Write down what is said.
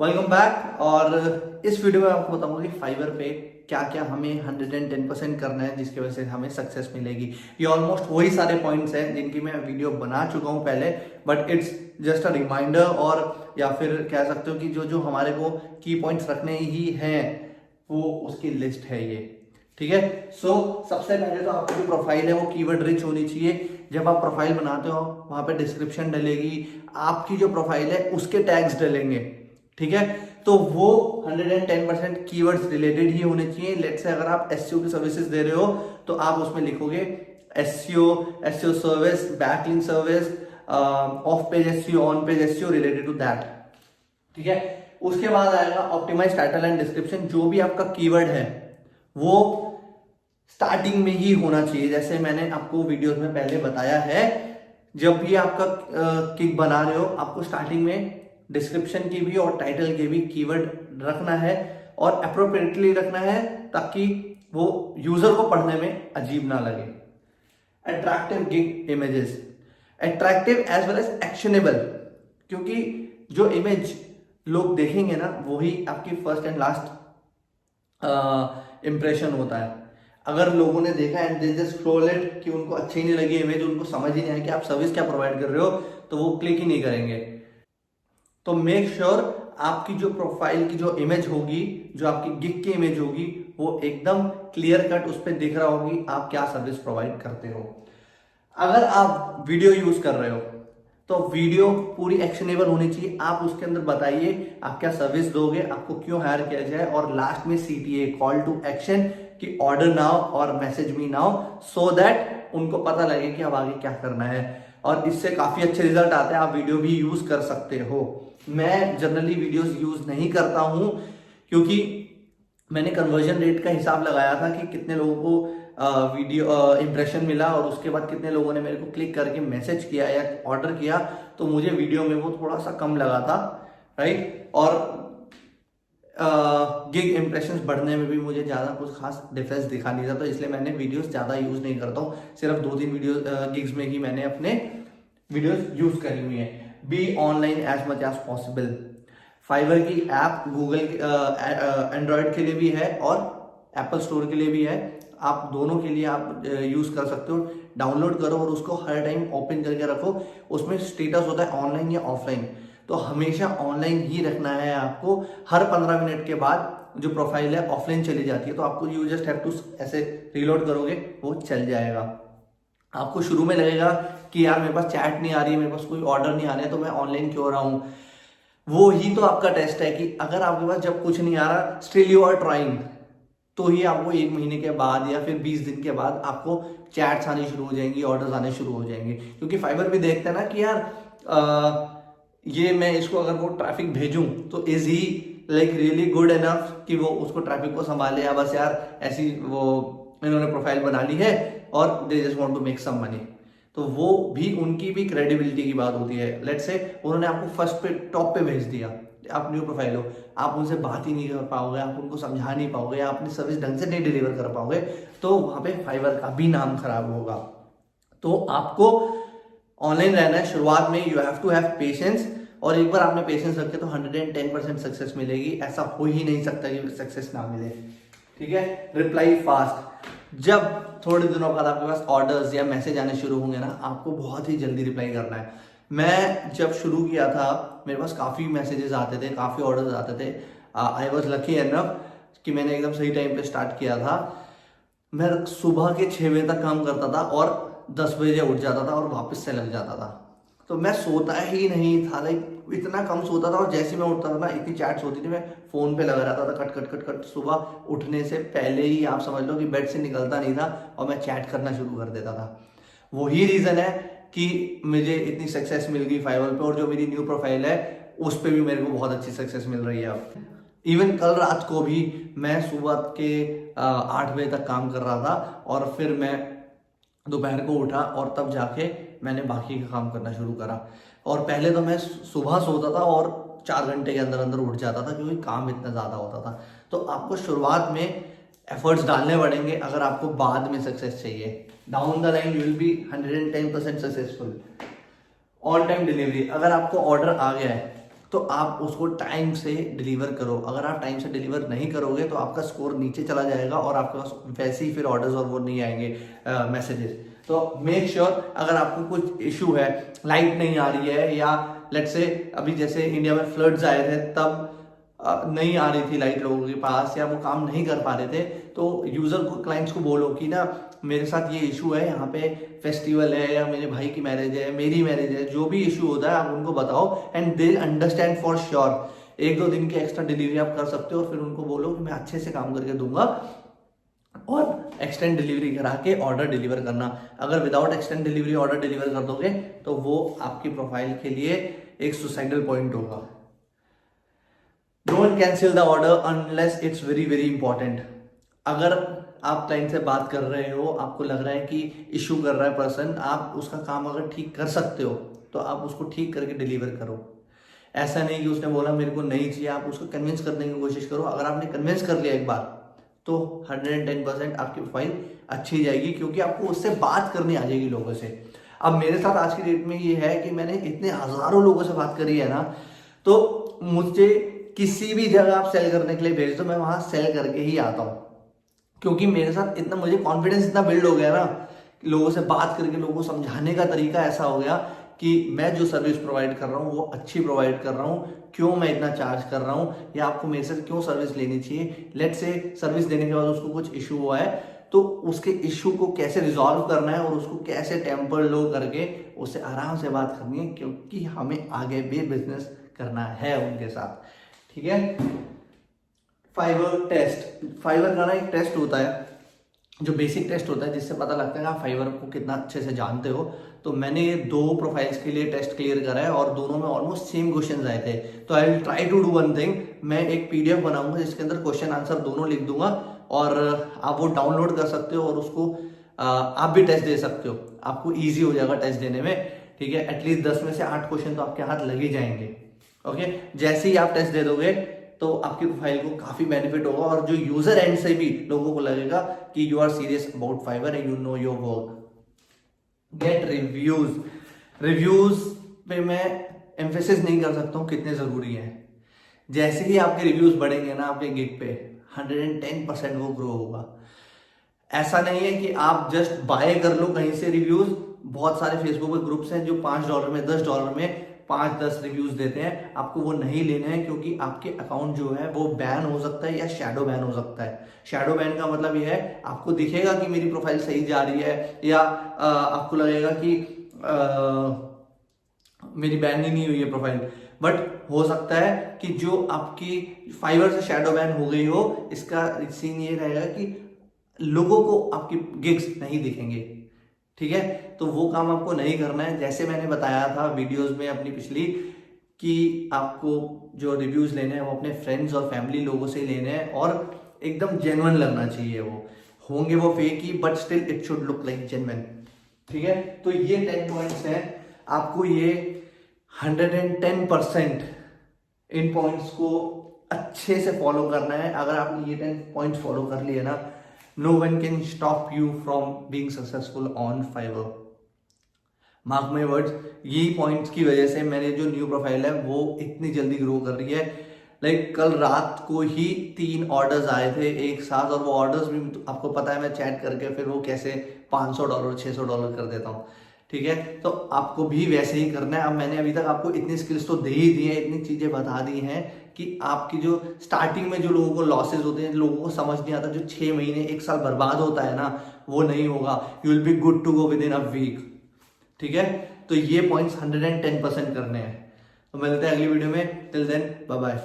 Welcome back. और इस video में आपको बताऊंगा कि फाइवर पे क्या क्या हमें 110% करना है जिसकी वजह से हमें सक्सेस मिलेगी। ये ऑलमोस्ट वही सारे पॉइंट्स हैं जिनकी मैं वीडियो बना चुका हूं पहले, but it's just a reminder, और या फिर कह सकते हो कि जो जो हमारे को की पॉइंट्स रखने ही हैं वो उसकी लिस्ट है ये। ठीक है। सो सबसे पहले तो आपकी जो प्रोफाइल है वो कीवर्ड रिच होनी चाहिए। जब आप प्रोफाइल बनाते हो वहां पे डिस्क्रिप्शन डलेगी, आपकी जो प्रोफाइल है उसके टैग्स डलेंगे। ठीक है। तो वो 110% कीवर्ड्स रिलेटेड ही होने चाहिए। लेट्स से अगर आप एसईओ की सर्विसेज दे रहे हो तो आप उसमें लिखोगे SEO service, backlink service, off page SEO, on page SEO related to that. ठीक है। उसके बाद आएगा ऑप्टिमाइज टाइटल एंड डिस्क्रिप्शन। जो भी आपका कीवर्ड है वो स्टार्टिंग में ही होना चाहिए। जैसे मैंने आपको वीडियोस में पहले बताया है, जब भी आपका किक बना रहे हो आपको स्टार्टिंग में डिस्क्रिप्शन की भी और टाइटल के भी कीवर्ड रखना है और अप्रोप्रिएटली रखना है ताकि वो यूजर को पढ़ने में अजीब ना लगे। Attractive gig images, attractive as well as actionable, क्योंकि जो इमेज लोग देखेंगे ना वही आपकी फर्स्ट एंड लास्ट इंप्रेशन होता है। अगर लोगों ने देखा and they just scroll it कि उनको अच्छी नहीं लगी इमेज, उनको समझ ही नहीं आया कि आप सर्विस क्या प्रोवाइड कर रहे हो, तो वो क्लिक ही नहीं करेंगे। तो मेक श्योर आपकी जो प्रोफाइल की जो इमेज होगी, जो आपकी गिग की इमेज होगी, वो एकदम क्लियर कट उस पर दिख रहा होगी आप क्या सर्विस प्रोवाइड करते हो। अगर आप वीडियो यूज कर रहे हो तो वीडियो पूरी एक्शनेबल होनी चाहिए। आप उसके अंदर बताइए आप क्या सर्विस दोगे, आपको क्यों हायर किया जाए, और लास्ट में सीटीए, कॉल टू एक्शन, कि ऑर्डर नाउ और message me now, so that उनको पता लगे कि अब आगे क्या करना है। और इससे काफी अच्छे रिजल्ट आते हैं। आप वीडियो भी यूज कर सकते हो। मैं जनरली वीडियोस यूज नहीं करता हूं क्योंकि मैंने कन्वर्जन रेट का हिसाब लगाया था कि कितने लोगों को वीडियो इंप्रेशन मिला और उसके बाद कितने लोगों ने मेरे को क्लिक करके मैसेज किया या ऑर्डर किया, तो मुझे वीडियो में वो थोड़ा सा कम लगा था। राइट। और गिग इंप्रेशंस बढ़ने में भी मुझे ज़्यादा कुछ खास डिफरेंस दिखा नहीं था, तो इसलिए मैंने वीडियोस ज़्यादा यूज़ नहीं करता हूँ। सिर्फ 2-3 वीडियो गिग्स में ही मैंने अपने वीडियोस यूज़ करी हुई हैं। Be online as much as possible. Fiverr की ऐप गूगल एंड्रॉयड के लिए भी है और एप्पल स्टोर के लिए भी है। आप दोनों के लिए आप यूज़ कर सकते हो। डाउनलोड करो और उसको हर टाइम ओपन करके रखो। उसमें स्टेटस होता है ऑनलाइन या ऑफलाइन, तो हमेशा ऑनलाइन ही रखना है आपको। हर 15 मिनट के बाद जो प्रोफाइल है ऑफलाइन चली जाती है, तो आपको यू जस्ट हैव टू ऐसे रीलोड करोगे वो चल जाएगा। आपको शुरू में लगेगा कि यार मेरे पास चैट नहीं आ रही है, मेरे पास कोई ऑर्डर नहीं आ रहा है, तो मैं ऑनलाइन क्यों रहा हूं। वो ही तो आपका टेस्ट है कि अगर आपके पास जब कुछ नहीं आ रहा, स्टिल यू आर ट्राइंग, तो ही आपको 1 महीने के बाद या फिर 20 दिन के बाद आपको चैट्स आनी शुरू हो जाएंगी, ऑर्डर्स आने शुरू हो जाएंगे। क्योंकि फाइबर भी देखते हैं ना कि यार ये मैं इसको अगर वो ट्रैफिक भेजूं तो is he like really good enough कि वो उसको ट्रैफिक को संभाले, या बस यार ऐसी वो इन्होंने प्रोफाइल बना ली है और they just want to make some money. तो वो भी उनकी भी क्रेडिबिलिटी की बात होती है। लेट्स से उन्होंने आपको फर्स्ट पे टॉप पे भेज दिया, आप न्यू प्रोफाइल हो, आप उनसे बात ही नहीं कर पाओगे, आप उनको समझा नहीं पाओगे, आप अपनी सर्विस ढंग से नहीं डिलीवर कर पाओगे, तो वहां पे फाइवर का भी नाम खराब होगा। तो आपको ऑनलाइन रहना है शुरुआत में। You have to have patience, और एक बार आपने पेशेंस रखे तो 110% सक्सेस मिलेगी। ऐसा हो ही नहीं सकता कि सक्सेस ना मिले। ठीक है। Reply fast. जब थोड़े दिनों बाद आपके पास ऑर्डर्स या मैसेज आने शुरू होंगे ना, आपको बहुत ही जल्दी रिप्लाई करना है। मैं जब शुरू किया था मेरे पास काफ़ी मैसेजेस आते थे, काफ़ी ऑर्डर्स आते थे। आई वॉज लकी एनफ कि मैंने एकदम सही टाइम पे स्टार्ट किया था। मैं सुबह के 6 बजे तक काम करता था और 10 बजे उठ जाता था और वापस से लग जाता था। तो मैं सोता ही नहीं था, लाइक इतना कम सोता था, और जैसे मैं उठता था ना इतनी चैट्स होती थी, मैं फोन पे लगा रहता था कट कट कट कट। सुबह उठने से पहले ही आप समझ लो कि बेड से निकलता नहीं था और मैं चैट करना शुरू कर देता था। वही रीजन है कि मुझे इतनी सक्सेस मिल गई फाइवर पे, और जो मेरी न्यू प्रोफाइल है उस पर भी मेरे को बहुत अच्छी सक्सेस मिल रही है अब। इवन कल रात को भी मैं सुबह के 8 बजे तक काम कर रहा था, और फिर मैं दोपहर को उठा और तब जाके मैंने बाकी का काम करना शुरू करा। और पहले तो मैं सुबह सोता था और 4 घंटे के अंदर अंदर उठ जाता था क्योंकि काम इतना ज़्यादा होता था। तो आपको शुरुआत में एफर्ट्स डालने पड़ेंगे अगर आपको बाद में सक्सेस चाहिए। Down the line you will B 110% successful. On time delivery. अगर आपको ऑर्डर आ गया है तो आप उसको टाइम से डिलीवर करो। अगर आप टाइम से डिलीवर नहीं करोगे तो आपका स्कोर नीचे चला जाएगा और आपके पास वैसे ही फिर ऑर्डर्स और वो नहीं आएंगे मैसेजेस। तो मेक श्योर अगर आपको कुछ इशू है, लाइट नहीं आ रही है, या लेट्स से अभी जैसे इंडिया में फ्लड्स आए थे तब नहीं आ रही थी लाइट लोगों के पास, या वो काम नहीं कर पा रहे थे, तो यूजर को, क्लाइंट्स को बोलो कि ना मेरे साथ ये इशू है, यहाँ पे फेस्टिवल है या मेरे भाई की मैरिज है, मेरी मैरिज है, जो भी इशू होता है आप उनको बताओ and they understand for sure. 1-2 दिन की एक्स्ट्रा डिलीवरी आप कर सकते हो और फिर उनको बोलो कि मैं अच्छे से काम करके दूंगा, और एक्सटेंड डिलीवरी करा के ऑर्डर डिलीवर करना। अगर without extend delivery order deliver कर दोगे तो वो आपकी प्रोफाइल के लिए एक सुसाइडल पॉइंट होगा। Don't cancel the order unless it's very very important. अगर आप क्लाइंट से बात कर रहे हो, आपको लग रहा है कि इशू कर रहा है पर्सन, आप उसका काम अगर ठीक कर सकते हो तो आप उसको ठीक करके डिलीवर करो। ऐसा नहीं कि उसने बोला मेरे को नहीं चाहिए, आप उसको कन्विंस करने की कोशिश करो। अगर आपने कन्विंस कर लिया एक बार तो 110% आपकी प्रोफाइल अच्छी जाएगी, क्योंकि आपको उससे बात करनी आ जाएगी लोगों से। अब मेरे साथ आज की डेट में ये है कि मैंने इतने हजारों लोगों से बात करी है ना, तो मुझे किसी भी जगह आप सेल करने के लिए भेज दो, मैं वहां सेल करके ही आता हूं, क्योंकि मेरे साथ इतना, मुझे कॉन्फिडेंस इतना बिल्ड हो गया ना, लोगों से बात करके लोगों को समझाने का तरीका ऐसा हो गया कि मैं जो सर्विस प्रोवाइड कर रहा हूँ वो अच्छी प्रोवाइड कर रहा हूँ, क्यों मैं इतना चार्ज कर रहा हूँ, या आपको मेरे से क्यों सर्विस लेनी चाहिए। लेट्स से सर्विस देने के बाद उसको कुछ इशू हुआ है तो उसके इशू को कैसे रिजॉल्व करना है और उसको कैसे टेम्पर लो करके उससे आराम से बात करनी है, क्योंकि हमें आगे भी बिजनेस करना है उनके साथ। ठीक है। फाइवर टेस्ट, फाइवर का ना एक टेस्ट होता है जो बेसिक टेस्ट होता है, जिससे पता लगता है आप फाइवर को कितना अच्छे से जानते हो। तो मैंने ये 2 प्रोफाइल्स के लिए टेस्ट क्लियर करा है और दोनों में ऑलमोस्ट सेम क्वेश्चंस आए थे। तो I will try to do one thing, मैं एक पीडीएफ बनाऊंगा जिसके अंदर क्वेश्चन आंसर दोनों लिख दूंगा और आप वो डाउनलोड कर सकते हो और उसको आप भी टेस्ट दे सकते हो, आपको ईजी हो जाएगा टेस्ट देने में। ठीक है, एटलीस्ट 10 में से 8 क्वेश्चन तो आपके हाथ लग ही जाएंगे। ओके, जैसे ही आप टेस्ट दे दोगे तो आपकी प्रोफाइल को काफी बेनिफिट होगा और जो यूजर एंड से भी लोगों को लगेगा कि you are serious about Fiverr and you know your work. Get reviews, reviews पे मैं एम्फेसिस नहीं कर सकता हूँ कितने जरूरी हैं। जैसे ही आपके रिव्यूज बढ़ेंगे ना आपके गिग पे 110% वो ग्रो होगा। ऐसा नहीं है कि आप जस्ट बाय कर लो कहीं से रिव्यूज। बहुत सारे फेसबुक पे ग्रुप्स हैं जो $5 में, $10 में 5-10 रिव्यूज देते हैं, आपको वो नहीं लेने हैं, क्योंकि आपके अकाउंट जो है वो बैन हो सकता है या शैडो बैन हो सकता है। शैडो बैन का मतलब ये है आपको दिखेगा कि मेरी प्रोफाइल सही जा रही है, या आपको लगेगा कि मेरी बैन ही नहीं हुई है प्रोफाइल, बट हो सकता है कि जो आपकी फाइवर से शैडो बैन हो गई हो, इसका सीन ये रहेगा कि लोगों को आपकी गिग्स नहीं दिखेंगे। ठीक है, तो वो काम आपको नहीं करना है। जैसे मैंने बताया था वीडियोस में अपनी पिछली, कि आपको जो रिव्यूज लेने हैं वो अपने फ्रेंड्स और फैमिली लोगों से लेने हैं और एकदम जेन्युइन लगना चाहिए। वो होंगे वो fake he, but still it should look like genuine. ठीक है, तो ये 10 पॉइंट्स हैं, आपको ये 110% इन पॉइंट्स को अच्छे से फॉलो करना है। अगर आपने ये 10 पॉइंट्स फॉलो कर लिए ना, no one can stop you from being successful on Fiverr. Mark my words, यही पॉइंट्स की वजह से मैंने जो न्यू प्रोफाइल है वो इतनी जल्दी ग्रो कर रही है। लाइक कल रात को ही 3 ऑर्डर्स आए थे एक साथ, और वो ऑर्डर्स भी आपको पता है मैं चैट करके फिर वो कैसे $500 $600 कर देता हूँ। ठीक है, तो आपको भी वैसे ही करना है। अब मैंने अभी तक आपको इतनी स्किल्स तो दे ही दी है, इतनी चीजें बता दी हैं कि आपकी जो स्टार्टिंग में जो लोगों को लॉसेज होते हैं, लोगों को समझ नहीं आता, जो 6 महीने 1 साल बर्बाद होता है ना, वो नहीं होगा। You will be good to go within a week. ठीक है, तो ये पॉइंट्स 110% करने हैं। तो मिलते हैं अगली वीडियो में, टिल देन बाय बाय।